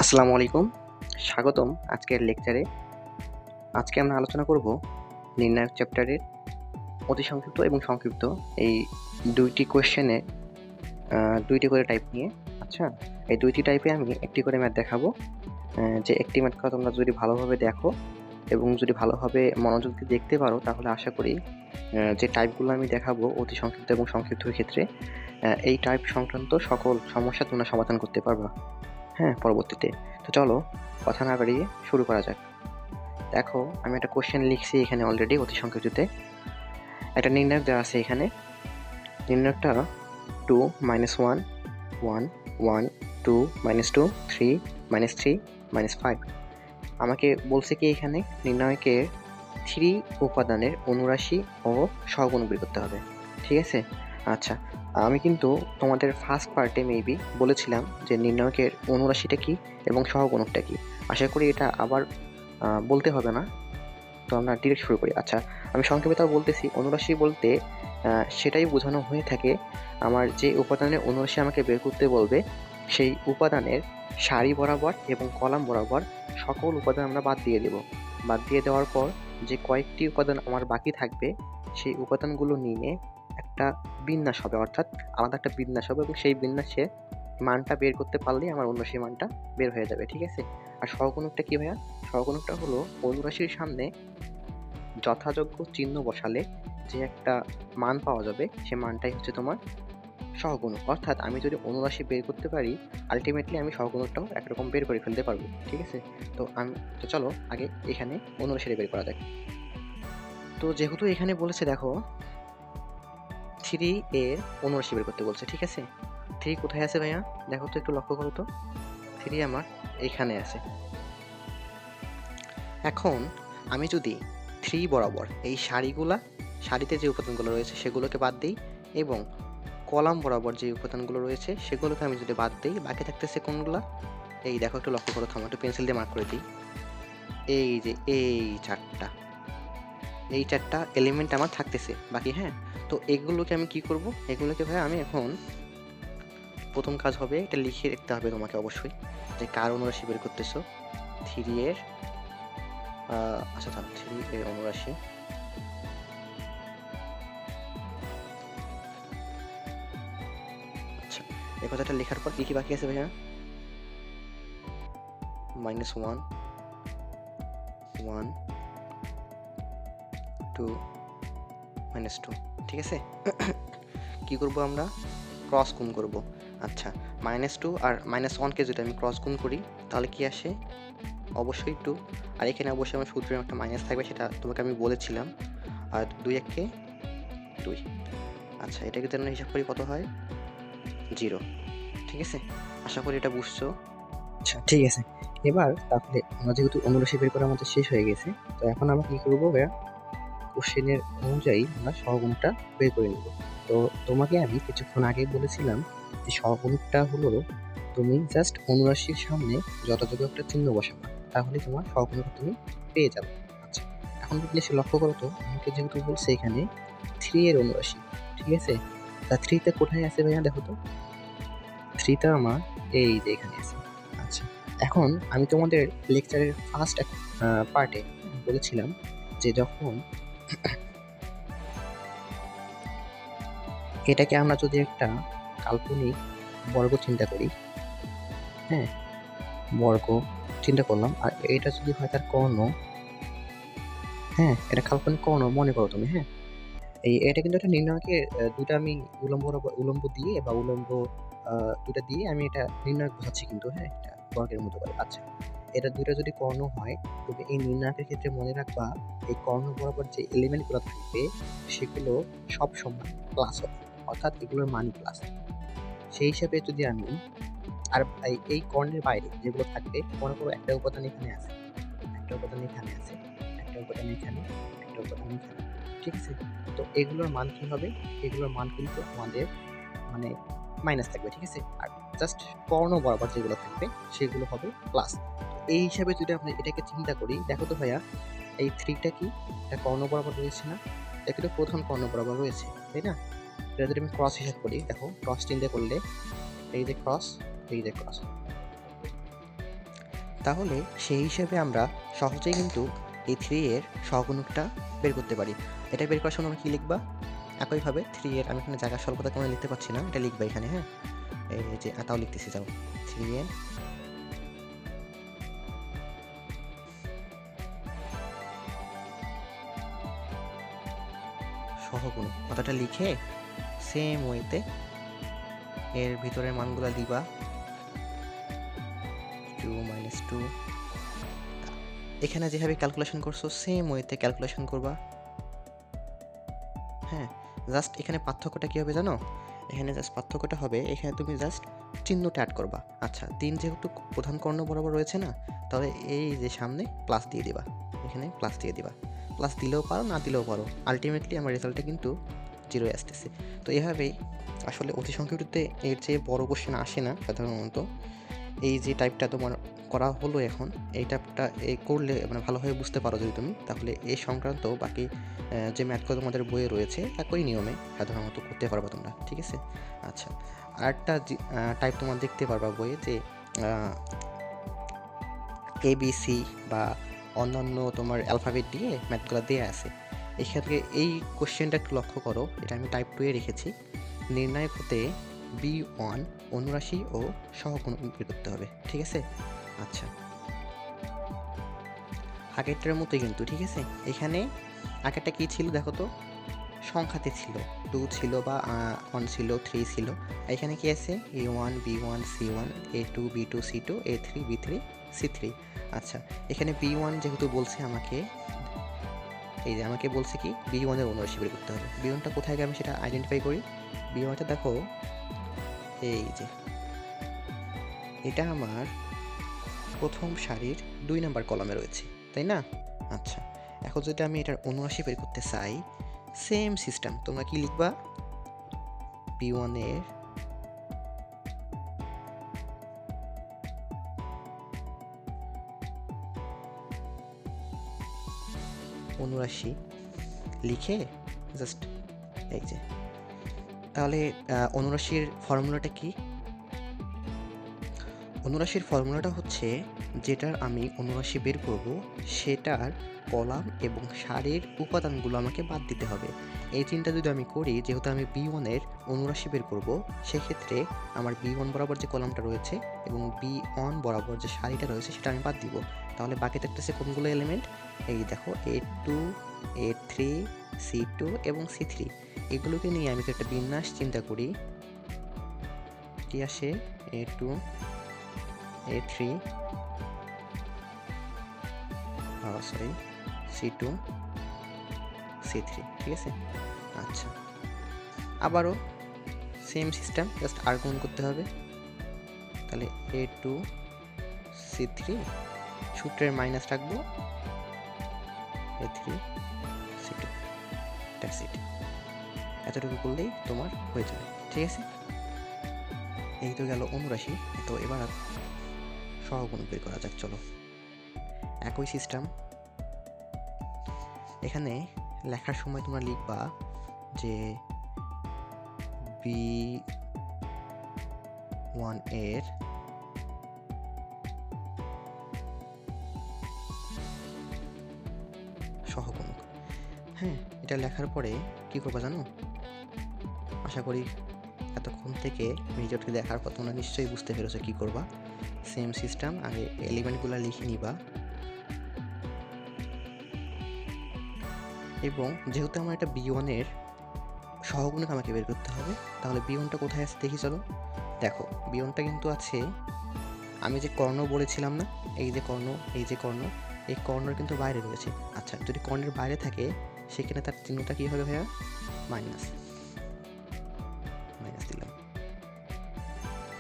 আসসালামু আলাইকুম, স্বাগতম আজকের লেকচারে। আজকে আমরা আলোচনা করব নির্ণায়ক চ্যাপ্টারের অতি সংক্ষিপ্ত এবং সংক্ষিপ্ত এই ২টি কোয়েশ্চেনে ২টি করে টাইপ নিয়ে। আচ্ছা, এই ২টি টাইপে আমি একটি করে ম্যাথ দেখাবো। যে একটি ম্যাথ তোমরা যদি ভালোভাবে দেখো এবং যদি ভালোভাবে মনোযোগ দিয়ে দেখতে পারো, তাহলে আশা করি যে টাইপগুলো আমি দেখাবো অতি সংক্ষিপ্ত এবং সংক্ষিপ্তর ক্ষেত্রে এই টাইপ সংক্রান্ত সকল সমস্যা তোমরা সমাধান করতে পারবা, হ্যাঁ, পরবর্তীতে। তো চলো কথা না বাড়িয়ে শুরু করা যাক। দেখো, আমি একটা কোশ্চেন লিখছি এখানে অলরেডি অতি সংক্ষিপ্ততে। একটা নির্ণায়ক দেওয়া আছে এখানে। নির্ণায়কটা 2 - 1 1 1 2 - 2 3 - 3 - 5। আমাকে বলছে কি এখানে নির্ণায়কের 3 উপাদানের অনুরাশি ও সহগুণ বের করতে হবে। ঠিক আছে? আচ্ছা, আমি কিন্তু তোমাদের ফার্স্ট পার্টে মেবি বলেছিলাম যে নির্ণায়কের অনুরাশিটা কি এবং সহগুণকটা কি। আশা করি এটা আবার বলতে হবে না। তো আমরা ডিরেক্ট শুরু করি। আচ্ছা, আমি সংক্ষেপে তাও বলতেছি। অনুরাশি বলতে সেটাই বোঝানো হয়ে থাকে, আমার যে উপাদানের অনুরাশি আমাকে বের করতে বলবে, সেই উপাদানের সারি বরাবর এবং কলাম বরাবর সকল উপাদান আমরা বাদ দিয়ে দেব। বাদ দিয়ে দেওয়ার পর যে কয়েকটি উপাদান আমার বাকি থাকবে, সেই উপাদানগুলো নিয়ে একটা বিন্যাস হবে, অর্থাৎ আলাদা একটা বিন্যাস হবে এবং সেই বিন্যাসে মানটা বের করতে পারলেই আমার অনুরাশির মানটা বের হয়ে যাবে। ঠিক আছে? আর সহগুণকটা কি ভাইয়া? সহগুণকটা হলো অনুরাশির সামনে যথাযোগ্য চিহ্ন বসালে যে একটা মান পাওয়া যাবে, সে মানটাই হচ্ছে তোমার সহগুণক। অর্থাৎ আমি যদি অনুরাশি বের করতে পারি, আলটিমেটলি আমি সহগুণকটাও একরকম বের করে ফেলতে পারবো। ঠিক আছে? তো চলো আগে এখানে অনুরাশিটা বের করা যাক। তো যেহেতু এখানে বলেছে, দেখো 3 এর অনুরাশি বের করতে বলছে। ঠিক আছে? 3 কোথায় আছে ভাইয়া? দেখো তো, একটু লক্ষ্য করো তো। 3 আমার এইখানে আছে। এখন আমি যদি 3 বরাবর এই সারিতে যে উপাদানগুলো রয়েছে সেগুলোকে বাদ দিই এবং কলাম বরাবর যে উপাদানগুলো রয়েছে সেগুলোকে আমি যদি বাদ দিই, বাকি থাকতেছে কোনগুলা? এই দেখো, একটু লক্ষ্য করো, থামো, একটু পেন্সিল দিয়ে মার্ক করে দিই। এই যে এই চারটা এলিমেন্ট আমার থাকতেছে বাকি, হ্যাঁ। তো এগুলোকে আমি কি করব? এগুলোকে ভাই আমি এখন প্রথম কাজ হবে, এটা লিখে রাখতে হবে তোমাকে অবশ্যই, যে কার অনুরাশি বের করতেছো। 3 এর আচ্ছা থাম, 3 এর অনুরাশি। আচ্ছা, এই কথাটা লেখার পর কি কি বাকি আছে ভাইয়া? -1 1 2 -2। ঠিক আছে? কি করব আমরা? ক্রস গুণ করব। আচ্ছা, -2 আর -1 কে যদি আমি ক্রস গুণ করি, তাহলে কি আসে? অবশ্যই 2। আর এখানে অবশ্যই আমার সূত্রের একটা মাইনাস থাকবে, সেটা তোমাকে আমি বলেছিলাম। আর 2 1 কে 2। আচ্ছা, এটাকে যদি আমরা হিসাব করি কত হয়? 0। ঠিক আছে? আশা করি এটা বুঝছো। আচ্ছা, ঠিক আছে। এবার তাহলে আমরা যেহেতু অনুরাশি বের করা আমাদের শেষ হয়ে গেছে, তো এখন আমরা কি করব ভাইয়া? কোশ্চেনের অনুযায়ী আমরা সহগুণকটা বের করে নেব। তো তোমাকে আমি কিছুক্ষণ আগে বলেছিলাম যে সহগুণকটা হলো, তুমি জাস্ট অনুরাশির সামনে যথাযথ একটা চিহ্ন বসাবা, তাহলে তোমার সহগুণক তুমি পেয়ে যাবে। আচ্ছা, এখন তুমি এসে লক্ষ্য করো তো, আমাকে যেহেতু বলছে এখানে 3 এর অনুরাশি। ঠিক আছে? তা 3 টা কোথায় আছে ভাইয়া? দেখো তো। 3 টা আমার এই যে এখানে আছে। আচ্ছা, এখন আমি তোমাদের লেকচারের ফার্স্ট পার্টে বলেছিলাম যে যখন এটাকে আমরা যদি একটা কাল্পনিক বর্গ চিন্তা করি, হ্যাঁ, বর্গ চিন্তা করলাম, আর এটা যদি হয় তার কর্ণ, হ্যাঁ, এটা কাল্পনিক কর্ণ মনে করো তুমি, হ্যাঁ। এটা কিন্তু একটা নির্ণায়কের দুটা আমি উলম্ব দিয়ে বা উলম্ব দুটা দিয়ে আমি এটা নির্ণায়ক বোঝাচ্ছি কিন্তু, হ্যাঁ, এটা বর্গের মতো করে। আচ্ছা, এটা দুইটা যদি কর্ণ হয়, তবে এই নির্ণায়কের ক্ষেত্রে মনে রাখবা, এই কর্ণ বরাবর যে এলিমেন্টগুলো থাকবে সেগুলো সব সময় প্লাস হবে, অর্থাৎ এগুলোর মানই প্লাস। সেই হিসাবে যদি আমি আর এই কর্ণের বাইরে যেগুলো থাকবে, মনে করো একটা উপাদান এখানে আছে, একটা উপাদান এখানে আছে, একটা উপাদান এখানে, একটা উপাদান এখানে। ঠিক আছে? তো এগুলোর মান কি হবে? এগুলোর মান কিন্তু আমাদের মানে মাইনাস থাকবে। ঠিক আছে? আর জাস্ট কর্ণ বরাবর যেগুলো থাকবে সেগুলো হবে প্লাস। এই হিসাবে যদি আপনি এটাকে চিন্তা করি, দেখো তো ভাইয়া, এই 3 টা কি? এটা কর্ণ বরাবর রয়েছে না? এটা কিন্তু প্রধান কর্ণ বরাবর রয়েছে, তাই না? এটা যদি আমি ক্রস হিসাব করি, দেখো ক্রস চিন্তা করলে এই যে ক্রস, এই যে ক্রস, তাহলে সেই হিসেবে আমরা সহজেই কিন্তু এই 3 এর সহগুণকটা বের করতে পারি। এটা বের করার সময় আমরা কী লিখবা? একইভাবে 3 এর আমি এখানে জায়গা স্বল্পতার কারণে লিখতে পারছি না, এটা লিখবা এখানে, হ্যাঁ? এই যে তাও লিখতেছি, যাও। 3 এর সহগুণক কথাটা লিখে সেম ওয়েতে এর ভিতরের মানগুলো দিবা। 2 - 2 এখানে যেভাবে ক্যালকুলেশন করছো সেম ওয়েতে ক্যালকুলেশন করবা। হ্যাঁ, জাস্ট এখানে পার্থক্যটা কী হবে জানো? এখানে জাস্ট পার্থক্যটা হবে, এখানে তুমি জাস্ট চিহ্নটা অ্যাড করবা। আচ্ছা, 3 যেহেতু প্রধান কর্ণ বরাবর রয়েছে না, তাহলে এই যে সামনে প্লাস দিয়ে দিবা, এখানে প্লাস দিয়ে দিবা। প্লাস দিলেও পারো, না দিলেও পারো, আলটিমেটলি আমার রেজাল্টটা কিন্তু 0 আসতেছে। তো এভাবেই আসলে অতি সংক্ষিপ্ততে এর চেয়ে বড় কোশ্চেন আসে না সাধারণত। এই যে টাইপটা তোমার করা হলো এখন, এই টাইপটা করলে মানে ভালোভাবে বুঝতে পারো যদি তুমি, তাহলে এই সংক্রান্ত বাকি যে ম্যাথগুলো তোমাদের বইয়ে রয়েছে একই নিয়মে সাধারণত করতে পারবা তোমরা, ঠিক আছে? আচ্ছা, আরেকটা টাইপ তোমার দেখতে পারবা বইয়ে, যে ABC বা অন্যান্য তোমার অ্যালফাবেট দিয়ে ম্যাথগুলো দেয়া আছে। এক্ষেত্রে এই কোশ্চেনটা একটু লক্ষ্য করো, এটা আমি টাইপ 2 এ রেখেছি। নির্ণায়ক হতে B1 অনুরাশি ও সহগুণক বের করতে হবে, ঠিক আছে? আচ্ছা, আগেরটার মতোই কিন্তু, ঠিক আছে? এখানে আগেরটা কী ছিল দেখো তো, সংখ্যাতে ছিল, 2 ছিল বা 1 ছিল, 3 ছিল। এখানে কি আছে? A1 B1 C1 A2 B2 C2 A3 B3 C3। আচ্ছা, এখানে B1 যেহেতু বলছে আমাকে, এই যে আমাকে বলছে কি B1 এর অনুরাশি বের করতে হবে। B1টা কোথায় গিয়ে আমি সেটা আইডেন্টিফাই করি। B1টা দেখো, এই যে এটা আমার প্রথম সারির 2 নাম্বার কলামে রয়েছে, তাই না? আচ্ছা, এখন যদি আমি এটার অনুরাশি বের করতে চাই, সেম সিস্টেম, তোমরা কি লিখবা? B1 এর অনুরাশি লিখে জাস্ট এই যে, তাহলে অনুরাশির ফর্মুলাটা কি? অনুরাশির ফর্মুলাটা হচ্ছে, যেটার আমি অনুরাশি বের করব সেটার কলাম এবং সারির উপাদানগুলো আমাকে বাদ দিতে হবে। এই চিন্তা যদি আমি করি, যেহেতু আমি B1 এর অনুরাশি বের করব, সেক্ষেত্রে আমার B1 বরাবর যে কলামটা রয়েছে এবং B1 বরাবর যে সারিটা রয়েছে সেটা আমি বাদ দিব। তাহলে বাকি থাকতেছে কোনগুলো এলিমেন্ট? এই দেখো, A2 A3 C2 এবং C3। এগুলোকে নিয়ে আমি তো একটা বিন্যাস চিন্তা করি। কি আসে? A2 A3 C2 C3, ঠিক আছে? আচ্ছা, আবারও সেম সিস্টেম, জাস্ট আর গুণ করতে হবে। তাহলে A2 C3, সূত্রের মাইনাস রাখবো, A3 C2, দ্যাটস ইট। এতটুকু করলেই তোমার হয়ে যাবে, ঠিক আছে? এই তো গেল অনুরাশি। তো এবার সহগুণক বের করা যাক, চলো। একই সিস্টেম, এখানে লেখার সময় তোমরা লিখবা যে B1 এর সহগুণক। হ্যাঁ, এটা লেখার পরে কি করবা জানো? আশা করি এতক্ষণ থেকে ভিডিওটি দেখার পর তোমরা নিশ্চয়ই বুঝতে পেরেছো কি করবা। সেম সিস্টেম, আগে এলিমেন্টগুলো লিখে নিবা, এবং যেহেতু আমার একটা B1 এর সহগুণক আমাকে বের করতে হবে, তাহলে B1টা কোথায় আছে দেখি চলো। দেখো, B1টা কিন্তু আছে, আমি যে কর্ণ বলেছিলাম না, এই যে কর্ণ, এই যে কর্ণ, এই কর্ণের কিন্তু বাইরে রয়েছে। আচ্ছা, যদি কর্ণের বাইরে থাকে সেখানে তার চিহ্নটা কী হবে ভাইয়া? মাইনাস, মাইনাস দিলাম।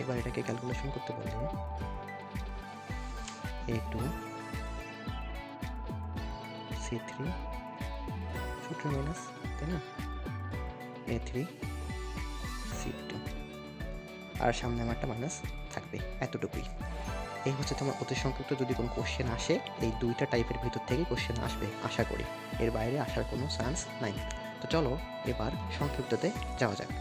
এবার এটাকে ক্যালকুলেশন করতে পারলে A2 C3 সূত্র মাইনাস, তাই না? A3 C2, আর সামনে আমার একটা মাইনাস থাকবে, এতটুকুই। এই হচ্ছে তোমার অতি সংক্ষিপ্ত। যদি কোনো কোশ্চেন আসে, এই দুইটা টাইপের ভিতর থেকে কোশ্চেন আসবে আশা করি, এর বাইরে আসার কোনো চান্স নাই। তো চলো এবার সংক্ষিপ্ততে যাওয়া যাক।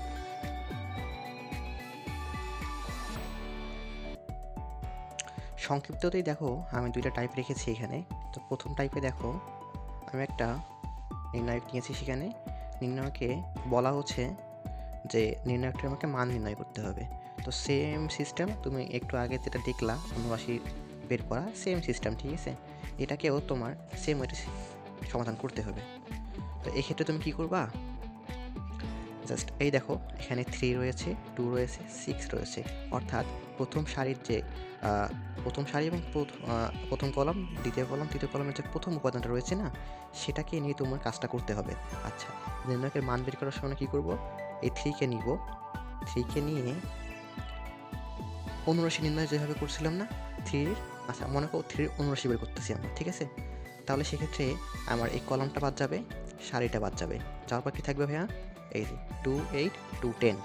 সংক্ষিপ্ততেই দেখো আমি দুইটা টাইপ রেখেছি এখানে। তো প্রথম টাইপে দেখো আমি একটা নির্ণায়ক নিয়েছি, সেখানে নির্ণায়কে বলা হচ্ছে যে নির্ণায়কটা আমাকে মান নির্ণয় করতে হবে। তো সেম সিস্টেম তুমি একটু আগে যেটা দেখলা ৭৯ বের করা, সেম সিস্টেম, ঠিক আছে? এটাকেও তোমার সেম ওইটা সমাধান করতে হবে। তো এক্ষেত্রে তুমি কী করবা, জাস্ট এই দেখো এখানে 3 রয়েছে, 2 রয়েছে, 6 রয়েছে, অর্থাৎ প্রথম সারির যে প্রথম সারি এবং প্রথম কলাম, দ্বিতীয় কলাম, তৃতীয় কলামের যে প্রথম উপাদানটা রয়েছে না, সেটাকে নিয়ে তোমার কাজটা করতে হবে। আচ্ছা, নির্ণায়কের মান বের করার সময় কী করব, এই 3কে নিব, 3কে নিয়ে অনুরাশি নির্ণয় যেভাবে করছিলাম না 3, আচ্ছা মনে করো 3 অনুরাশি বের করতেছি আমরা, ঠিক আছে? তাহলে সেক্ষেত্রে আমার এই কলামটা বাদ যাবে, সারিটা বাদ যাবে, যাওয়ার পর কী থাকবে ভাইয়া, এই যে 2, 8, 2, 10।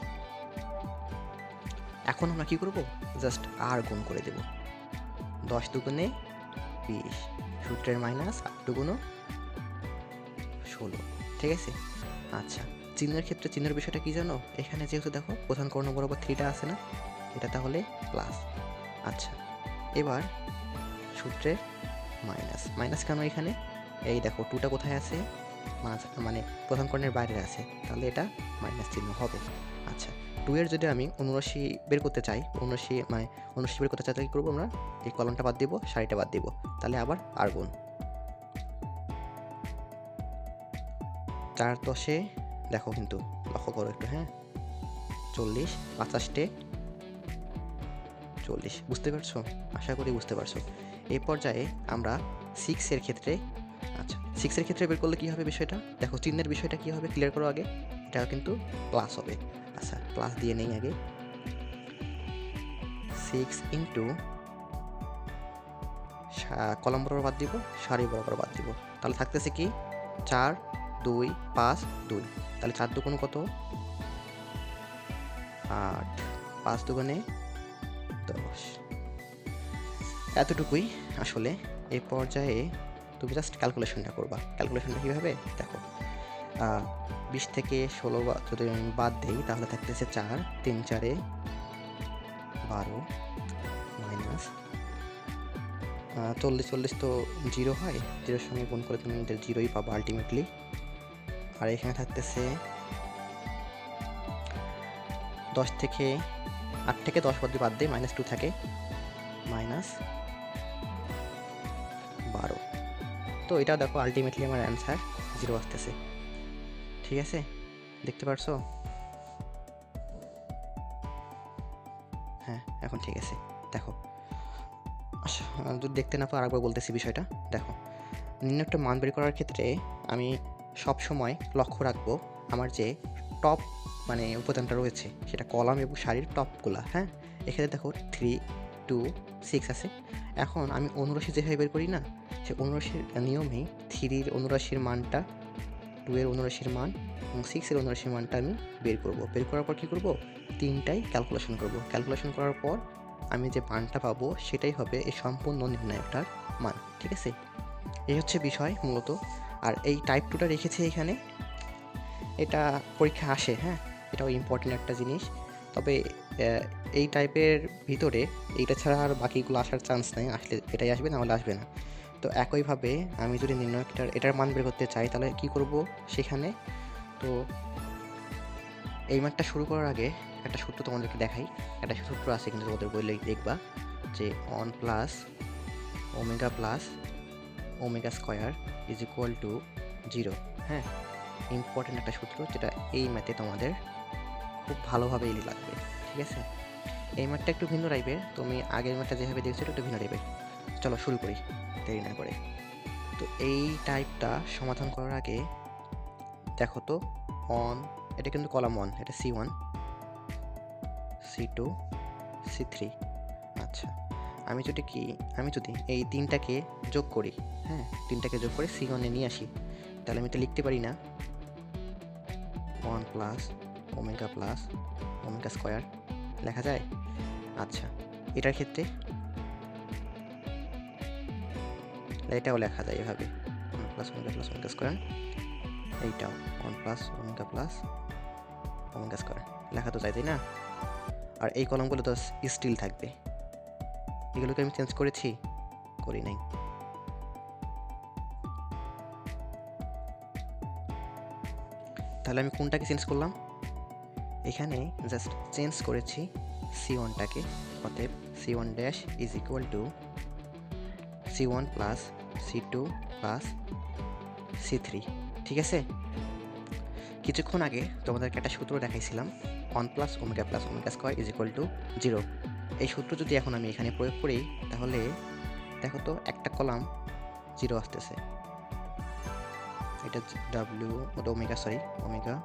এখন আমরা কী করব, জাস্ট আর গুণ করে দেব, 10 দুগুণে 20, সূত্রের মাইনাস 8 দুগুণ 16, ঠিক আছে? আচ্ছা, চিহ্নের ক্ষেত্রে চিহ্নের বিষয়টা কী জানো, এখানে যেহেতু দেখো প্রধান কর্ণ বরাবর 3টা আছে না, এটা তাহলে প্লাস। আচ্ছা, এবার সূত্রের মাইনাস, মাইনাস কেন এখানে, এই দেখো 2টা কোথায় আছে, মানে প্রধান কর্ণের বাইরে আছে, তাহলে এটা মাইনাস চিহ্ন হবে। আচ্ছা, 2 এর যদি আমি অনুরাশি বের করতে চাই, অনুরাশি বের করতে চাই, তাহলে কী করবো আমরা, এই কলমটা বাদ দিব, সারিটা বাদ দিব, তাহলে আবার আর গুণ, 4 10-এ দেখো কিন্তু লক্ষ্য করো একটু, হ্যাঁ, 40, 50-টে 40, বুঝতে পারছো? আশা করি বুঝতে পারছো। এই পর্যায়ে আমরা 6 এর ক্ষেত্রে, আচ্ছা 6 এর ক্ষেত্রে বের করলে কী হবে বিষয়টা, দেখো চিহ্নের বিষয়টা কী হবে ক্লিয়ার করো আগে, এটা কিন্তু প্লাস হবে। আচ্ছা, প্লাস দিয়ে নেই আগে, 6 ইন্টু কলাম বরাবর বাদ দিব, সারি বরাবর বাদ দিব, তাহলে থাকতেছে কি 4, 2, 5, 2, তাহলে 4 দুগুণ কত, 8, 5 দুগুণে 10, এতটুকুই আসলে। এই পর্যায়ে তুমি জাস্ট ক্যালকুলেশনটা করবা। ক্যালকুলেশনটা কীভাবে দেখো, 20 থেকে 16 যদি আমি বাদ দিই, তাহলে থাকতেছে 4, 3 4-এ 12, মাইনাস 40, 40 তো 0 হয়, 0-এর সঙ্গে গুণ করে তুমি এটা 0ই পাবা আলটিমেটলি। আর এখানে থাকতেছে 10 থেকে 8 থেকে 10 বাদ দিয়ে -2 থাকে, মাইনাস 12। তো এটা দেখো আলটিমেটলি আমার অ্যান্সার 0 আসতেছে, ঠিক আছে? দেখতে পারছো? হ্যাঁ, এখন ঠিক আছে। দেখো, যদি দেখতে না পাও আরেকবার বলতেছি বিষয়টা। দেখো, নির্ণয়টা মান বের করার ক্ষেত্রে আমি সব সময় লক্ষ্য রাখবো আমার যে টপ উপাদানটা রয়েছে, সেটা কলাম এবং সারির টপগুলা, হ্যাঁ? এক্ষেত্রে দেখো 3, 2, 6 আছে। এখন আমি অনুরাশি যেভাবে বের করি না, সে অনুরাশির নিয়মেই 3-র অনুরাশির মানটা, 2 এর অনুরাশির মান এবং 6 এর অনুরাশির মানটা আমি বের করব। বের করার পর কী করব, 3টাই ক্যালকুলেশন করব। ক্যালকুলেশন করার পর আমি যে মানটা পাবো সেটাই হবে এই সম্পূর্ণ নির্ণায়কটার মান, ঠিক আছে? এই হচ্ছে বিষয় মূলত। আর এই টাইপ 2টা রেখেছি এখানে, এটা পরীক্ষা আসে, হ্যাঁ, এটাও ইম্পর্টেন্ট একটা জিনিস। তবে এই টাইপের ভিতরে এইটা ছাড়া আর বাকিগুলো আসার চান্স নেই, আসলে এটাই আসবে, না হলে আসবে না। তো একইভাবে আমি যদি এটার মান বের করতে চাই, তাহলে কী করব সেখানে। তো এই ম্যাথটা শুরু করার আগে একটা সূত্র তোমাদেরকে দেখাই। একটা সূত্র আছে কিন্তু তোমাদের বইলে দেখবা যে 1 plus omega plus omega square is equal to 0, হ্যাঁ, ইম্পর্টেন্ট একটা সূত্র, যেটা এই ম্যাথে তোমাদের খুব ভালোভাবে লাগবে, ঠিক আছে? এই ম্যাথটা একটু ভিন্ন টাইপের, তুমি আগের ম্যাথটা যেভাবে দেখছো একটু ভিন্ন টাইপের। চলো শুরু করি দেরি না করে। তো এই টাইপটা সমাধান করার আগে দেখো তো, এটা কিন্তু কলাম 1, এটা C1, C2, C3। আচ্ছা, আমি যদি এই 3টাকে যোগ করি, হ্যাঁ, 3টাকে যোগ করে C1-এ নিয়ে আসি, তাহলে আমি তো লিখতে পারি না 1 প্লাস ওমেগা স্কোয়ার, লেখা যায়? আচ্ছা, এটার ক্ষেত্রে এটাও লেখা যায় এভাবে 1 প্লাস ওমেগা স্কোয়ার, এইটাও 1 প্লাস ওমেগা স্কোয়ার লেখা তো যায়, তাই না? আর এই কলমগুলো তো স্টিল থাকবে, এগুলোকে আমি চেঞ্জ করেছি? করি নাই। তাহলে আমি কোনটাকে চেঞ্জ করলাম? এখানে জাস্ট চেঞ্জ করেছি C1টাকে। অতএব C1 dash is equal to C1 plus C2 plus C3। ঠিক আছে? কিছুক্ষণ আগে তোমাদেরকে একটা সূত্র দেখাইছিলাম, 1 plus omega square is equal to 0। এই সূত্র যদি এখন আমি এখানে প্রয়োগ করি, তাহলে দেখো তো একটা কলাম 0 আসতেছে। এটা W omega square 1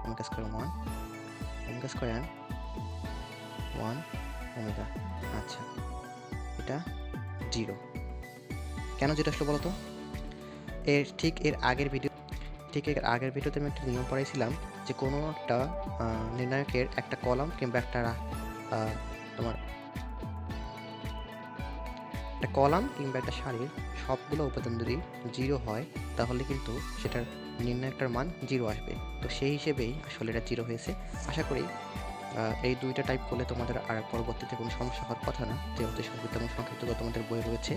omega square 1 omega. আচ্ছা, এটা 0। কেন 0 আসলো বলো তো? এর আগের ভিডিওতে আমি একটা নিয়ম পড়াইছিলাম যে কোনো একটা নির্ণায়কের একটা কলাম কিংবা একটা তোমার একটা কলাম কিংবা একটা সারির সবগুলো উপাদান যদি 0 হয়, তাহলে কিন্তু সেটার নির্ণায়কটার মান 0 আসবে। তো সেই হিসেবেই আসলে এটা 0 হয়েছে। আশা করি এই দুইটা টাইপ করলে তোমাদের আর পরবর্তীতে কোনো সমস্যা হওয়ার কথা না, যেহেতু সংক্ষিপ্ত এবং সংক্ষিপ্ত তোমাদের বই রয়েছে।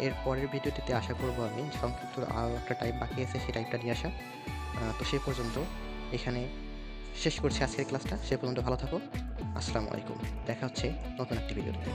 এর পরের ভিডিওটিতে আশা করব আমি সংক্ষিপ্ত আরও একটা টাইপ বাকি আছে, সেই টাইপটা নিয়ে আসা। তো সেই পর্যন্ত এখানে শেষ করছি আজকের ক্লাসটা। সে পর্যন্ত ভালো থাকো। আসসালামু আলাইকুম। দেখা হচ্ছে নতুন একটি ভিডিওতে।